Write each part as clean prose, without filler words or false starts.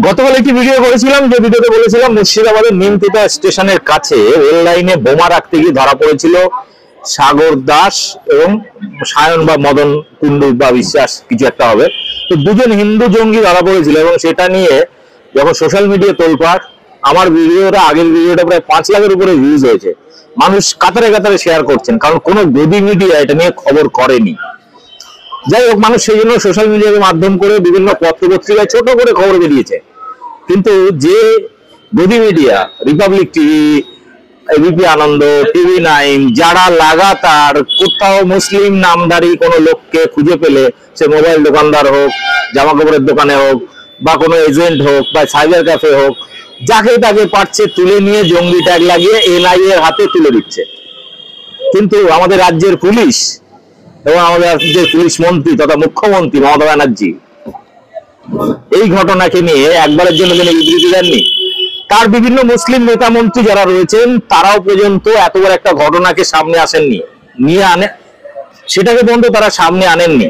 গতকাল একটি ভিডিও করেছিলাম, যে ভিডিওতে বলেছিলাম মুর্শিদাবাদের নিমতিতা স্টেশনের কাছে রেল লাইনে বোমা রাখতে গিয়ে ধরা পড়েছিল সাগর দাস এবং সায়ন বা মদন কুন্ডু বা বিশ্বাস কিছু একটা হবে। তো দুজন হিন্দু জঙ্গি ধরা পড়েছিল এবং সেটা নিয়ে যখন সোশ্যাল মিডিয়া তোলপাড়, আমার ভিডিওটা আগের ভিডিওটা প্রায় 5 লাখের উপরে ভিউজ হয়েছে। মানুষ কাতারে কাতারে শেয়ার করছেন, কারণ কোনো গদি মিডিয়া এটা নিয়ে খবর করেনি। যাই হোক, মানুষ সেই জন্য সোশ্যাল মিডিয়ার মাধ্যম করে বিভিন্ন পত্র পত্রিকায় ছোট করে খবর বেরিয়েছে। কিন্তু যে গদি মিডিয়া, রিপাবলিক টিভি, এবিপি আনন্দ, TV9, যারা লাগাতার কোথাও মুসলিম নামধারী কোনো লোককে খুঁজে পেলে, সে মোবাইল দোকানদার হোক, জামা কাপড়ের দোকানে হোক, বা কোনো এজেন্ট হোক, বা সাইবার ক্যাফে হোক, যাকে তাকে পারছে তুলে নিয়ে জঙ্গি ট্যাগ লাগিয়ে NIA এর হাতে তুলে দিচ্ছে। কিন্তু আমাদের রাজ্যের পুলিশ এবং আমাদের রাজ্যের পুলিশ মন্ত্রী তথা মুখ্যমন্ত্রী মমতা ব্যানার্জি এই ঘটনাকে নিয়ে একবারের জন্য তিনি বিবৃতি দেননি। তার বিভিন্ন মুসলিম নেতা মন্ত্রী যারা রয়েছেন তারাও পর্যন্ত এত বড় একটা ঘটনাকে সামনে আসেননি, সেটাকে পর্যন্ত তারা সামনে আনেননি।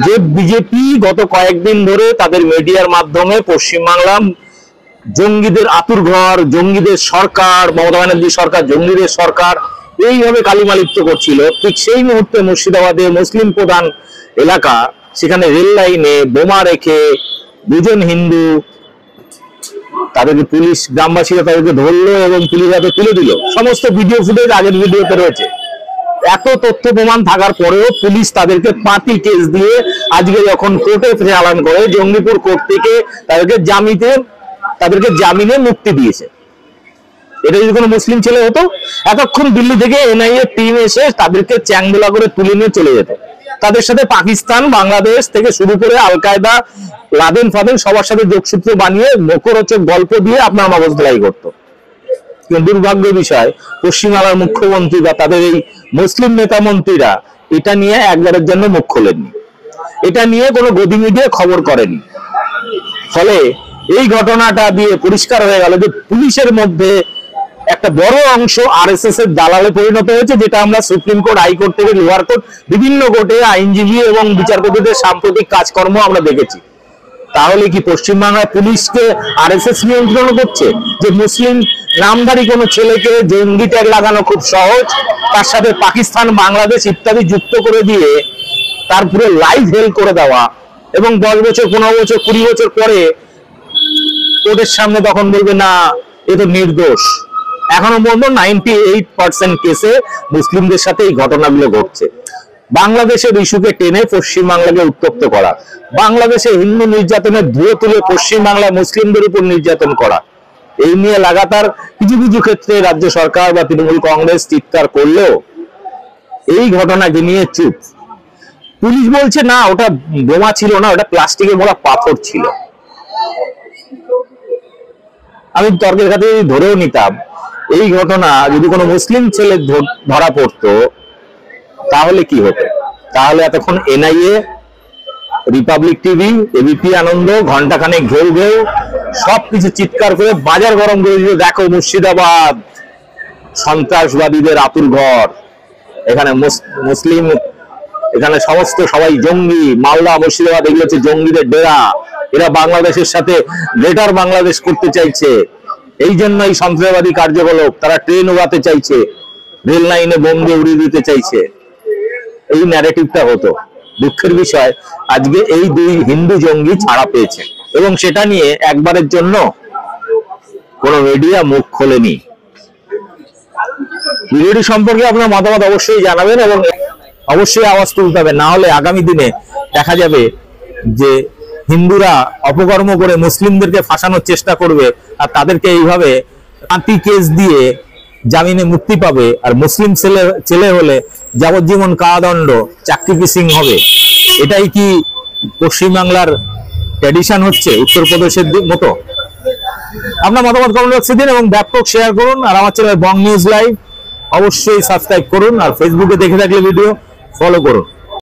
যে বিজেপি গত কয়েকদিন ধরে তাদের মিডিয়ার মাধ্যমে পশ্চিমবাংলা জঙ্গিদের আতুরঘর, জঙ্গিদের সরকার, মমতা ব্যানার্জি সরকার জঙ্গিদের সরকার এইভাবে কালিমালিপ্ত করছিল, ঠিক সেই মুহূর্তে মুর্শিদাবাদে মুসলিম প্রধান এলাকা, সেখানে রেল লাইনে বোমা রেখে দুজন হিন্দু, তাদেরকে পুলিশ, গ্রামবাসীরা তাদেরকে ধরলো এবং পুলিশ হাতে তুলে দিল। সমস্ত ভিডিও ফুটেজ আগের ভিডিওতে রয়েছে। এত তথ্য প্রমাণ থাকার পরেও পুলিশ তাদেরকে 5টি কেস দিয়ে আজকে যখন কোর্টে চালান করে, জঙ্গিপুর কোর্ট থেকে তাদেরকে জামিনে মুক্তি দিয়েছে। এটা যদি কোনো মুসলিম ছেলে হতো, এতক্ষণ দিল্লি থেকে NIA টিম এসে তাদেরকে চ্যাংদোলা করে তুলে নিয়ে চলে যেত। তাদের সাথে পাকিস্তান, বাংলাদেশ থেকে শুরু করে আল কায়দা, লাদেন ফাদেন সবার সাথে যোগসূত্র বানিয়ে মুখরোচক গল্প দিয়ে আপনার মগজ ধলাই করতো। কিন্তু দুর্ভাগ্যের বিষয়, পশ্চিমবাংলার মুখ্যমন্ত্রী বা তাদের এই মুসলিম নেতা মন্ত্রীরা এটা নিয়ে একবারের জন্য মুখ খোলেননি, এটা নিয়ে কোনো গদি মিডিয়া খবর করেনি। ফলে এই ঘটনাটা দিয়ে পরিষ্কার হয়ে গেল যে পুলিশের মধ্যে একটা বড় অংশ RSS এর দালালে পরিণত হয়েছে, যেটা আমরা সুপ্রিম কোর্ট, হাইকোর্ট থেকে লোয়ার কোর্ট, বিভিন্ন কোর্টে আইনজীবী এবং বিচারপতিদের সাম্প্রতিক কাজকর্ম আমরা দেখেছি। তাহলে কি পশ্চিমবাংলার পুলিশকে RSS নিয়ন্ত্রণ করছে? যে মুসলিম নামধারী কোনো ছেলেকে জঙ্গি ট্যাগ লাগানো খুব সহজ, তার সাথে পাকিস্তান, বাংলাদেশ ইত্যাদি যুক্ত করে দিয়ে তার পুরো লাইফ হেল করে দেওয়া, এবং 10 বছর, 15 বছর, 20 বছর পরে কোর্টের সামনে তখন বলবে না এ তো নির্দোষ। এখনো পর্যন্ত 98% কেসে মুসলিমদের সাথে এই ঘটনাগুলো ঘটছে। বাংলাদেশের ইস্যুকে টেনে পশ্চিমবাংলাকে উত্তপ্ত করা, বাংলাদেশে হিন্দু নির্যাতনের ধুয়ে তুলে পশ্চিমবাংলায় মুসলিমদের উপর নির্যাতন করা, এই নিয়ে লাগাতার কিছু কিছু ক্ষেত্রে রাজ্য সরকার বা তৃণমূল কংগ্রেস চিৎকার করলেও এই ঘটনাকে নিয়ে চুপ। পুলিশ বলছে না ওটা বোমা ছিল না, ওটা প্লাস্টিকে মোড়া পাথর ছিল। আমি তর্কের খাতে ধরেও নিতাম এই ঘটনা যদি কোনো মুসলিম ছেলে ধরা পড়তো তাহলে কি হতো? তাহলে এতক্ষণ NIA, রিপাবলিক টিভি, এবিপি আনন্দ ঘন্টাখানেক ঘেউ ঘেউ সবকিছু চিৎকার করে বাজার গরম করে দিল, দেখো মুর্শিদাবাদ সন্ত্রাসবাদীদের আতুর ঘর, এখানে মুসলিম, এখানে সমস্ত সবাই জঙ্গি, মালদা, মুর্শিদাবাদ এগুলো হচ্ছে জঙ্গিদের ডেরা, এরা বাংলাদেশের সাথে গ্রেটার বাংলাদেশ করতে চাইছে, এই জন্য এই সন্ত্রাসবাদী কার্যকলাপ, তারা ট্রেন উড়াতে চাইছে, রেল লাইনে বোম দিয়ে উড়িয়ে দিতে চাইছে, এই ন্যারেটিভটা হতো। দুঃখের বিষয় আজকে এই 2 হিন্দু জঙ্গি ছাড়া পেয়েছে এবং সেটা নিয়ে একবারের জন্য কোনো মিডিয়া মুখ খোলেনি। ভিডিওটি সম্পর্কে আপনার মতামত অবশ্যই জানাবেন এবং অবশ্যই আওয়াজ তুলতে হবে, না হলে আগামী দিনে দেখা যাবে যে হিন্দুরা অপকর্ম করে মুসলিমদেরকে ফাঁসানোর চেষ্টা করবে আর তাদেরকে এইভাবে 5টি কেস দিয়ে জামিনে মুক্তি পাবে, আর মুসলিম ছেলে হলে যাবজ্জীবন কারাদণ্ড, চাকরি পিসিং হবে। এটাই কি পশ্চিমবাংলার ট্র্যাডিশন হচ্ছে উত্তরপ্রদেশের মতো? আপনার মতামত কমেন্ট বক্সে দিন এবং ব্যাপক শেয়ার করুন। আর আমার চ্যানেল বং নিউজ লাইভ অবশ্যই সাবস্ক্রাইব করুন, আর ফেসবুকে দেখে থাকলে ভিডিও ফলো করুন।